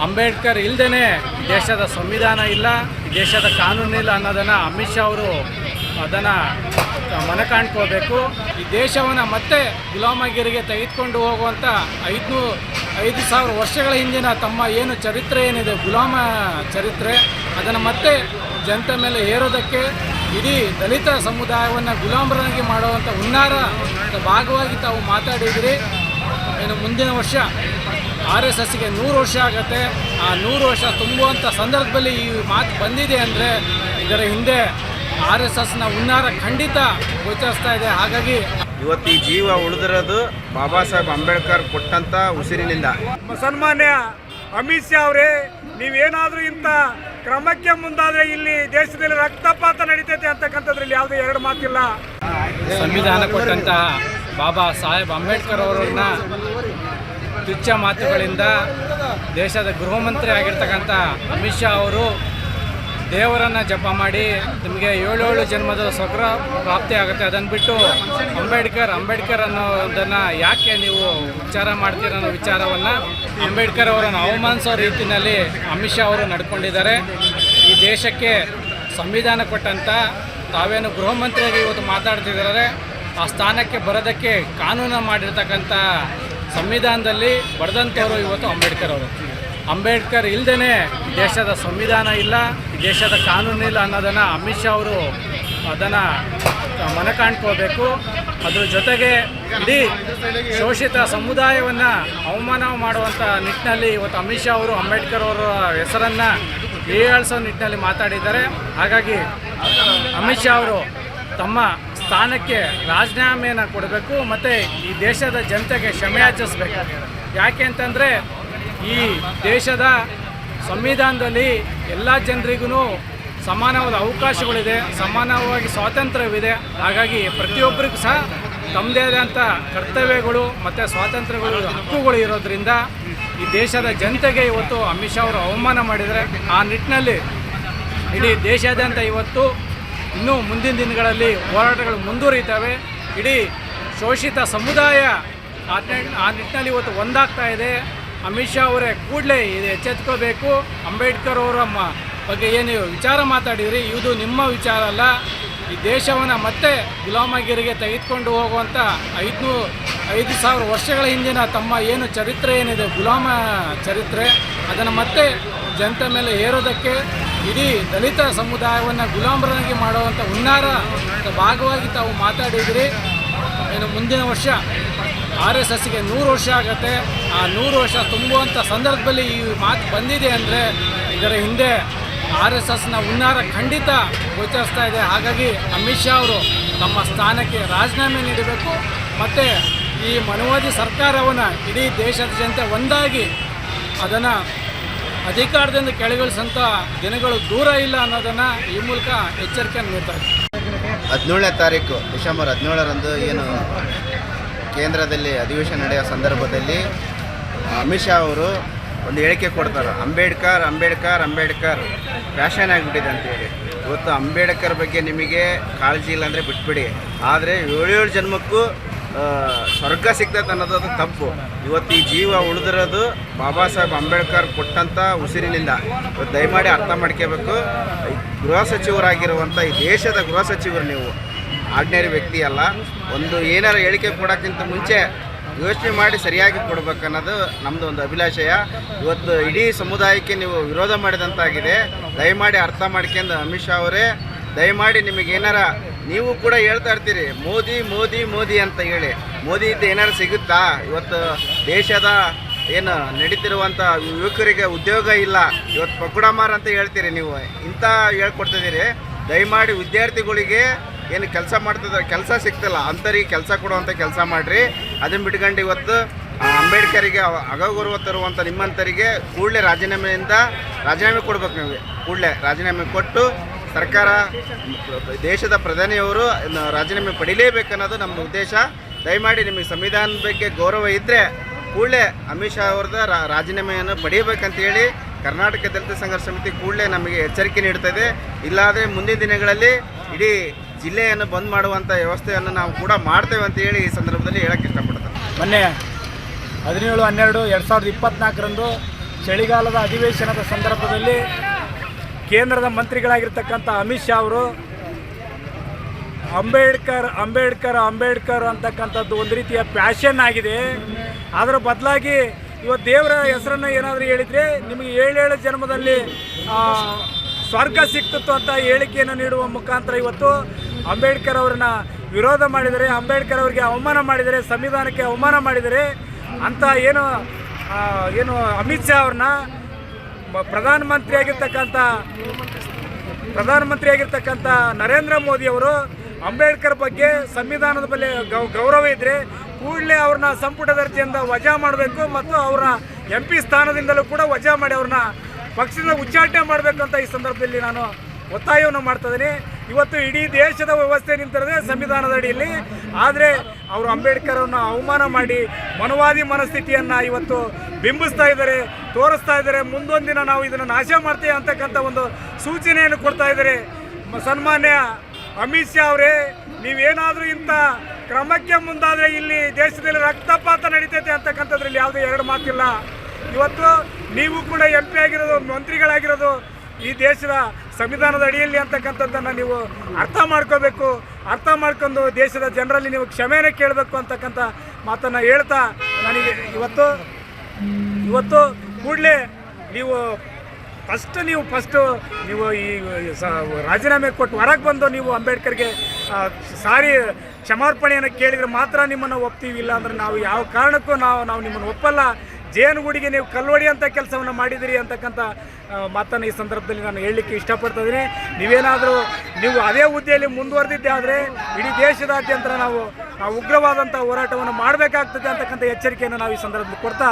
ಅಂಬೇಡ್ಕರ್ ಇಲ್ಲದೇ ದೇಶದ ಸಂವಿಧಾನ ಇಲ್ಲ, ದೇಶದ ಕಾನೂನಿಲ್ಲ ಅನ್ನೋದನ್ನು ಅಮಿತ್ ಶಾ ಅವರು ಅದನ್ನು ಮನಕಾಣ್ಕೋಬೇಕು. ಈ ದೇಶವನ್ನು ಮತ್ತೆ ಗುಲಾಮಗಿರಿಗೆ ತೆಗೆದುಕೊಂಡು ಹೋಗುವಂಥ 5,000 ವರ್ಷಗಳ ಹಿಂದಿನ ತಮ್ಮ ಏನು ಚರಿತ್ರೆ ಏನಿದೆ, ಗುಲಾಮ ಚರಿತ್ರೆ, ಅದನ್ನು ಮತ್ತೆ ಜನತೆ ಮೇಲೆ ಹೇರೋದಕ್ಕೆ ಇಡೀ ದಲಿತ ಸಮುದಾಯವನ್ನು ಗುಲಾಮರನ್ನಾಗಿ ಮಾಡುವಂಥ ಹುನ್ನಾರ ಭಾಗವಾಗಿ ತಾವು ಮಾತಾಡಿದಿರಿ. ಇನ್ನು ಮುಂದಿನ ವರ್ಷ RSSಗೆ 100 ವರ್ಷ ಆಗುತ್ತೆ. ಆ 100 ವರ್ಷ ತುಂಬುವಂಥ ಸಂದರ್ಭದಲ್ಲಿ ಈ ಮಾತು ಬಂದಿದೆ ಅಂದರೆ ಇದರ ಹಿಂದೆ RSSನ ಹುನ್ನಾರ ಖಂಡಿತ ಗೋಚರಿಸ್ತಾ ಇದೆ. ಹಾಗಾಗಿ ಇವತ್ತು ಈ ಜೀವ ಉಳಿದಿರೋದು ಬಾಬಾ ಸಾಹೇಬ್ ಅಂಬೇಡ್ಕರ್ ಕೊಟ್ಟಂಥ ಉಸಿರಿನಿಂದ. ಸನ್ಮಾನ್ಯ ಅಮಿತ್ ಶಾ ಅವರೇ, ನೀವೇನಾದರೂ ಇಂಥ ಕ್ರಮಕ್ಕೆ ಮುಂದಾದರೆ ಇಲ್ಲಿ ದೇಶದಲ್ಲಿ ರಕ್ತಪಾತ ನಡೀತೈತೆ ಅಂತಕ್ಕಂಥದ್ರಲ್ಲಿ ಯಾವುದೇ ಎರಡು ಮಾತಿಲ್ಲ. ಸಂವಿಧಾನ ಕೊಟ್ಟಂತಹ ಬಾಬಾ ಸಾಹೇಬ್ ಅಂಬೇಡ್ಕರ್ ಅವರನ್ನ ತುಚ್ಛ ಮಾತುಗಳಿಂದ ದೇಶದ ಗೃಹ ಮಂತ್ರಿ ಆಗಿರ್ತಕ್ಕಂಥ ಅಮಿತ್ ಶಾ ಅವರು ದೇವರನ್ನು ಜಪ ಮಾಡಿ ನಿಮಗೆ 7 ಜನ್ಮದ ಸ್ವರ್ಗ ಪ್ರಾಪ್ತಿ ಆಗುತ್ತೆ, ಅದನ್ನು ಬಿಟ್ಟು ಅಂಬೇಡ್ಕರ್ ಅನ್ನೋದನ್ನು ಯಾಕೆ ನೀವು ಉಚ್ಚಾರ ಮಾಡ್ತೀರ ಅನ್ನೋ ವಿಚಾರವನ್ನು ಅಂಬೇಡ್ಕರ್ ಅವರನ್ನು ಅವಮಾನಿಸೋ ರೀತಿಯಲ್ಲಿ ಅಮಿತ್ ಶಾ ಅವರು ನಡ್ಕೊಂಡಿದ್ದಾರೆ. ಈ ದೇಶಕ್ಕೆ ಸಂವಿಧಾನ ಕೊಟ್ಟಂಥ ತಾವೇನು ಗೃಹ ಮಂತ್ರಿಯಾಗಿ ಇವತ್ತು ಮಾತಾಡ್ತಿದ್ದಾರೆ, ಆ ಸ್ಥಾನಕ್ಕೆ ಬರೋದಕ್ಕೆ ಕಾನೂನು ಮಾಡಿರ್ತಕ್ಕಂಥ ಸಂವಿಧಾನದಲ್ಲಿ ಬರೆದಂಥವರು ಇವತ್ತು ಅಂಬೇಡ್ಕರ್ ಇಲ್ಲದೇ ದೇಶದ ಸಂವಿಧಾನ ಇಲ್ಲ, ದೇಶದ ಕಾನೂನಿಲ್ಲ ಅನ್ನೋದನ್ನು ಅಮಿತ್ ಶಾ ಅವರು ಅದನ್ನು ಮನಕಾಣ್ಕೋಬೇಕು. ಅದ್ರ ಜೊತೆಗೆ ಇಡೀ ಶೋಷಿತ ಸಮುದಾಯವನ್ನು ಅವಮಾನ ಮಾಡುವಂಥ ನಿಟ್ಟಿನಲ್ಲಿ ಇವತ್ತು ಅಮಿತ್ ಶಾ ಅವರು ಅಂಬೇಡ್ಕರ್ ಅವರ ಹೆಸರನ್ನು ಹೀಯಾಳಿಸೋ ನಿಟ್ಟಿನಲ್ಲಿ ಮಾತಾಡಿದ್ದಾರೆ. ಹಾಗಾಗಿ ಅಮಿತ್ ಶಾ ಅವರು ತಮ್ಮ ಸ್ಥಾನಕ್ಕೆ ರಾಜೀನಾಮೆಯನ್ನು ಕೊಡಬೇಕು ಮತ್ತು ಈ ದೇಶದ ಜನತೆಗೆ ಕ್ಷಮೆ ಯಾಚಿಸಬೇಕು. ಯಾಕೆ ಅಂತಂದರೆ ಈ ದೇಶದ ಸಂವಿಧಾನದಲ್ಲಿ ಎಲ್ಲ ಜನರಿಗೂ ಸಮಾನವಾದ ಅವಕಾಶಗಳಿದೆ, ಸಮಾನವಾಗಿ ಸ್ವಾತಂತ್ರ್ಯವಿದೆ. ಹಾಗಾಗಿ ಪ್ರತಿಯೊಬ್ಬರಿಗೂ ಸಹ ತಮ್ಮದೇ ಆದಂಥ ಕರ್ತವ್ಯಗಳು ಮತ್ತು ಸ್ವಾತಂತ್ರ್ಯಗಳು, ಹಕ್ಕುಗಳು ಇರೋದರಿಂದ ಈ ದೇಶದ ಜನತೆಗೆ ಇವತ್ತು ಅಮಿತ್ ಶಾ ಅವರು ಅವಮಾನ ಮಾಡಿದರೆ, ಆ ನಿಟ್ಟಿನಲ್ಲಿ ಇಡೀ ದೇಶಾದ್ಯಂತ ಇವತ್ತು ಇನ್ನೂ ಮುಂದಿನ ದಿನಗಳಲ್ಲಿ ಹೋರಾಟಗಳು ಮುಂದುವರಿತವೆ. ಇಡೀ ಶೋಷಿತ ಸಮುದಾಯ ಆ ನಿಟ್ಟಿನಲ್ಲಿ ಇವತ್ತು ಒಂದಾಗ್ತಾ ಇದೆ. ಅಮಿತ್ ಶಾ ಅವರೇ ಕೂಡಲೇ ಇದು ಎಚ್ಚೆತ್ಕೋಬೇಕು. ಅಂಬೇಡ್ಕರ್ ಅವರ ಬಗ್ಗೆ ಏನು ವಿಚಾರ ಮಾತಾಡಿದ್ರಿ, ಇದು ನಿಮ್ಮ ವಿಚಾರ ಅಲ್ಲ. ಈ ದೇಶವನ್ನು ಮತ್ತೆ ಗುಲಾಮಗಿರಿಗೆ ತೆಗೆದುಕೊಂಡು ಹೋಗುವಂಥ 5,000 ವರ್ಷಗಳ ಹಿಂದಿನ ತಮ್ಮ ಏನು ಚರಿತ್ರೆ ಏನಿದೆ, ಗುಲಾಮ ಚರಿತ್ರೆ, ಅದನ್ನು ಮತ್ತೆ ಜನತೆ ಮೇಲೆ ಹೇರೋದಕ್ಕೆ ಇಡೀ ದಲಿತ ಸಮುದಾಯವನ್ನು ಗುಲಾಮರನ್ನಾಗಿ ಮಾಡುವಂಥ ಹುನ್ನಾರ ಭಾಗವಾಗಿ ತಾವು ಮಾತಾಡಿದಿರಿ. ಇನ್ನು ಮುಂದಿನ ವರ್ಷ RSSಗೆ 100 ವರ್ಷ ಆಗುತ್ತೆ. ಆ 100 ವರ್ಷ ತುಂಬುವಂಥ ಸಂದರ್ಭದಲ್ಲಿ ಈ ಮಾತು ಬಂದಿದೆ ಅಂದರೆ ಇದರ ಹಿಂದೆ RSSನ ಹುನ್ನಾರ ಖಂಡಿತ ಗೋಚರಿಸ್ತಾ ಇದೆ. ಹಾಗಾಗಿ ಅಮಿತ್ ಶಾ ಅವರು ತಮ್ಮ ಸ್ಥಾನಕ್ಕೆ ರಾಜೀನಾಮೆ ನೀಡಬೇಕು ಮತ್ತು ಈ ಮನವಾದಿ ಸರ್ಕಾರವನ್ನು ಇಡೀ ದೇಶದ ಜನತೆ ಒಂದಾಗಿ ಅದನ್ನು ಅಧಿಕಾರದಿಂದ ಕೆಳಗಿಳಿಸೋಂಥ ದಿನಗಳು ದೂರ ಇಲ್ಲ ಅನ್ನೋದನ್ನು ಈ ಮೂಲಕ ಎಚ್ಚರಿಕೆಯನ್ನು ನೀಡ್ತಾರೆ. 17ನೇ ತಾರೀಕು ಡಿಸೆಂಬರ್ 17ರಂದು ಏನು ಕೇಂದ್ರದಲ್ಲಿ ಅಧಿವೇಶನ ನಡೆಯೋ ಸಂದರ್ಭದಲ್ಲಿ ಅಮಿತ್ ಶಾ ಅವರು ಒಂದು ಹೇಳಿಕೆ ಕೊಡ್ತಾರೆ, ಅಂಬೇಡ್ಕರ್ ಫ್ಯಾಷನ್ ಆಗಿಬಿಟ್ಟಿದೆ ಅಂತೇಳಿ. ಇವತ್ತು ಅಂಬೇಡ್ಕರ್ ಬಗ್ಗೆ ನಿಮಗೆ ಕಾಳಜಿ ಇಲ್ಲ ಅಂದರೆ ಬಿಟ್ಬಿಡಿ, ಆದರೆ 7 ಜನ್ಮಕ್ಕೂ ಸ್ವರ್ಗ ಸಿಗ್ತೈತೆ ಅನ್ನೋದು ತಪ್ಪು. ಇವತ್ತು ಈ ಜೀವ ಉಳಿದಿರೋದು ಬಾಬಾ ಸಾಹೇಬ್ ಅಂಬೇಡ್ಕರ್ ಕೊಟ್ಟಂಥ ಉಸಿರಿನಿಂದ. ಇವತ್ತು ದಯಮಾಡಿ ಅರ್ಥ ಮಾಡ್ಕೋಬೇಕು. ಗೃಹ ಸಚಿವರಾಗಿರುವಂಥ ಈ ದೇಶದ ಗೃಹ ಸಚಿವರು ನೀವು ಆರ್ಡಿನರಿ ವ್ಯಕ್ತಿ ಅಲ್ಲ. ಒಂದು ಏನಾರು ಹೇಳಿಕೆ ಕೊಡೋಕ್ಕಿಂತ ಮುಂಚೆ ಯೋಚನೆ ಮಾಡಿ ಸರಿಯಾಗಿ ಕೊಡಬೇಕನ್ನೋದು ನಮ್ಮದು ಒಂದು ಅಭಿಲಾಷಯ. ಇವತ್ತು ಇಡೀ ಸಮುದಾಯಕ್ಕೆ ನೀವು ವಿರೋಧ ಮಾಡಿದಂತಾಗಿದೆ. ದಯಮಾಡಿ ಅರ್ಥ ಮಾಡ್ಕೊಂಡು ಅಮಿತ್ ಶಾ ಅವರೇ, ದಯಮಾಡಿ ನಿಮಗೇನಾರ ನೀವು ಕೂಡ ಹೇಳ್ತಾ ಇರ್ತೀರಿ ಮೋದಿ ಅಂತ ಹೇಳಿ, ಮೋದಿ ಇದ್ದು ಏನಾರು ಸಿಗುತ್ತಾ? ಇವತ್ತು ದೇಶದ ಏನು ನಡೀತಿರುವಂಥ ಯುವಕರಿಗೆ ಉದ್ಯೋಗ ಇಲ್ಲ, ಇವತ್ತು ಪಕೋಡಮಾರ್ ಅಂತ ಹೇಳ್ತೀರಿ, ನೀವು ಇಂಥ ಹೇಳ್ಕೊಡ್ತಿದ್ದೀರಿ. ದಯಮಾಡಿ ವಿದ್ಯಾರ್ಥಿಗಳಿಗೆ ಏನು ಕೆಲಸ ಮಾಡ್ತಿದ್ದಾರೆ, ಕೆಲಸ ಸಿಗ್ತಿಲ್ಲ ಅಂಥವ್ರಿಗೆ ಕೆಲಸ ಕೊಡುವಂಥ ಕೆಲಸ ಮಾಡಿರಿ. ಅದನ್ನು ಬಿಟ್ಕೊಂಡು ಇವತ್ತು ಅಂಬೇಡ್ಕರಿಗೆ ಅಗೌರವ ತರುವಂಥ ನಿಮ್ಮಂಥರಿಗೆ ಕೂಡಲೇ ರಾಜೀನಾಮೆ ಕೊಡ್ಬೇಕು. ನೀವು ಕೂಡಲೇ ರಾಜೀನಾಮೆ ಕೊಟ್ಟು ಸರ್ಕಾರ, ದೇಶದ ಪ್ರಧಾನಿಯವರು ರಾಜೀನಾಮೆ ಪಡಿಲೇಬೇಕನ್ನೋದು ನಮ್ಮ ಉದ್ದೇಶ. ದಯಮಾಡಿ ನಿಮಗೆ ಸಂವಿಧಾನದ ಬಗ್ಗೆ ಗೌರವ ಇದ್ದರೆ ಕೂಡಲೇ ಅಮಿತ್ ಶಾ ಅವ್ರದ್ದು ರಾಜೀನಾಮೆಯನ್ನು ಪಡೆಯಬೇಕಂತೇಳಿ ಕರ್ನಾಟಕ ದಲಿತ ಸಂಘರ್ಷ ಸಮಿತಿ ಕೂಡಲೇ ನಮಗೆ ಎಚ್ಚರಿಕೆ ನೀಡ್ತಾಯಿದೆ. ಇಲ್ಲಾದರೆ ಮುಂದಿನ ದಿನಗಳಲ್ಲಿ ಇಡೀ ಜಿಲ್ಲೆಯನ್ನು ಬಂದ್ ಮಾಡುವಂಥ ವ್ಯವಸ್ಥೆಯನ್ನು ನಾವು ಕೂಡ ಮಾಡ್ತೇವೆ ಅಂತ ಹೇಳಿ ಈ ಸಂದರ್ಭದಲ್ಲಿ ಹೇಳಕ್ಕೆ ಇಷ್ಟಪಡ್ತೇನೆ. ಮೊನ್ನೆ 17/12/2024 ಚಳಿಗಾಲದ ಅಧಿವೇಶನದ ಸಂದರ್ಭದಲ್ಲಿ ಕೇಂದ್ರದ ಮಂತ್ರಿಗಳಾಗಿರ್ತಕ್ಕಂಥ ಅಮಿತ್ ಶಾ ಅವರು ಅಂಬೇಡ್ಕರ್ ಅಂಬೇಡ್ಕರ್ ಅಂಬೇಡ್ಕರ್ ಅಂತಕ್ಕಂಥದ್ದು ಒಂದು ರೀತಿಯ ಪ್ಯಾಷನ್ ಆಗಿದೆ. ಅದರ ಬದಲಾಗಿ ಇವತ್ತು ದೇವರ ಹೆಸರನ್ನು ಏನಾದರೂ ಹೇಳಿದರೆ ನಿಮಗೆ 7 ಜನ್ಮದಲ್ಲಿ ಸ್ವರ್ಗ ಸಿಕ್ತಿತ್ತು ಅಂತ ಹೇಳಿಕೆಯನ್ನು ನೀಡುವ ಮುಖಾಂತರ ಇವತ್ತು ಅಂಬೇಡ್ಕರ್ ಅವ್ರನ್ನ ವಿರೋಧ ಮಾಡಿದರೆ, ಅಂಬೇಡ್ಕರ್ ಅವರಿಗೆ ಅವಮಾನ ಮಾಡಿದರೆ, ಸಂವಿಧಾನಕ್ಕೆ ಅವಮಾನ ಮಾಡಿದರೆ ಅಂತ ಏನು ಅಮಿತ್ ಶಾ ಅವ್ರನ್ನ ಪ್ರಧಾನಮಂತ್ರಿಯಾಗಿರ್ತಕ್ಕಂಥ ನರೇಂದ್ರ ಮೋದಿ ಅವರು ಅಂಬೇಡ್ಕರ್ ಬಗ್ಗೆ ಸಂವಿಧಾನದ ಬಗ್ಗೆ ಗೌರವ ಇದ್ದರೆ ಕೂಡಲೇ ಅವ್ರನ್ನ ಸಂಪುಟ ದರ್ಜೆಯಿಂದ ವಜಾ ಮಾಡಬೇಕು ಮತ್ತು ಅವರ MP ಸ್ಥಾನದಿಂದಲೂ ಕೂಡ ವಜಾ ಮಾಡಿ ಅವ್ರನ್ನ ಪಕ್ಷದಿಂದ ಉಚ್ಚಾಟನೆ ಮಾಡಬೇಕಂತ ಈ ಸಂದರ್ಭದಲ್ಲಿ ನಾನು ಒತ್ತಾಯವನ್ನು ಮಾಡ್ತಾ ಇದ್ದೀನಿ. ಇವತ್ತು ಇಡೀ ದೇಶದ ವ್ಯವಸ್ಥೆ ನಿಂತಿರೋದೇ ಸಂವಿಧಾನದ ಅಡಿಯಲ್ಲಿ. ಆದರೆ ಅವರು ಅಂಬೇಡ್ಕರ್ ಅವ್ರನ್ನ ಅವಮಾನ ಮಾಡಿ ಮನುವಾದಿ ಮನಸ್ಥಿತಿಯನ್ನು ಇವತ್ತು ಬಿಂಬಿಸ್ತಾ ಇದ್ದಾರೆ, ತೋರಿಸ್ತಾ ಇದ್ದಾರೆ. ಮುಂದೊಂದು ದಿನ ನಾವು ಇದನ್ನು ನಾಶ ಮಾಡ್ತೇವೆ ಅಂತಕ್ಕಂಥ ಒಂದು ಸೂಚನೆಯನ್ನು ಕೊಡ್ತಾ ಇದ್ದಾರೆ. ಸನ್ಮಾನ್ಯ ಅಮಿತ್ ಶಾ ಅವರೇ, ನೀವೇನಾದರೂ ಇಂಥ ಕ್ರಮಕ್ಕೆ ಮುಂದಾದರೆ ಇಲ್ಲಿ ದೇಶದಲ್ಲಿ ರಕ್ತಪಾತ ನಡೀತೈತೆ ಅಂತಕ್ಕಂಥದ್ರಲ್ಲಿ ಯಾವುದೇ ಎರಡು ಮಾತಿಲ್ಲ. ಇವತ್ತು ನೀವು ಕೂಡ MP ಆಗಿರೋದು, ಮಂತ್ರಿಗಳಾಗಿರೋದು ಈ ದೇಶದ ಸಂವಿಧಾನದ ಅಡಿಯಲ್ಲಿ ಅಂತಕ್ಕಂಥದ್ದನ್ನು ನೀವು ಅರ್ಥ ಮಾಡ್ಕೋಬೇಕು. ಅರ್ಥ ಮಾಡ್ಕೊಂಡು ದೇಶದ ಜನರಲ್ಲಿ ನೀವು ಕ್ಷಮೆನೇ ಕೇಳಬೇಕು ಅಂತಕ್ಕಂಥ ಮಾತನ್ನು ಹೇಳ್ತಾ ನನಗೆ ಇವತ್ತು ಕೂಡಲೇ ನೀವು ನೀವು ಈ ರಾಜೀನಾಮೆ ಕೊಟ್ಟು ಹೊರಗೆ ಬಂದು ನೀವು ಅಂಬೇಡ್ಕರ್ಗೆ ಕ್ಷಮಾರ್ಪಣೆಯನ್ನು ಕೇಳಿದರೆ ಮಾತ್ರ ನಿಮ್ಮನ್ನು ಒಪ್ತೀವಿ. ಇಲ್ಲ ಅಂದರೆ ನಾವು ಯಾವ ಕಾರಣಕ್ಕೂ ನಾವು ನಿಮ್ಮನ್ನು ಒಪ್ಪಲ್ಲ. ಜೇನುಗೂಡಿಗೆ ನೀವು ಕಲ್ವಡಿ ಅಂತ ಕೆಲಸವನ್ನು ಮಾಡಿದಿರಿ ಅಂತಕ್ಕಂಥ ಮಾತನ್ನು ಈ ಸಂದರ್ಭದಲ್ಲಿ ನಾನು ಹೇಳಲಿಕ್ಕೆ ಇಷ್ಟಪಡ್ತಾ ಇದ್ದೀನಿ. ನೀವು ಅದೇ ಹುದ್ದೆಯಲ್ಲಿ ಮುಂದುವರೆದಿದ್ದೆ ಆದರೆ ಇಡೀ ದೇಶದಾದ್ಯಂತ ನಾವು ಉಗ್ರವಾದಂಥ ಹೋರಾಟವನ್ನು ಮಾಡಬೇಕಾಗ್ತದೆ ಅಂತಕ್ಕಂಥ ಎಚ್ಚರಿಕೆಯನ್ನು ನಾವು ಈ ಸಂದರ್ಭದಲ್ಲಿ ಕೊಡ್ತಾ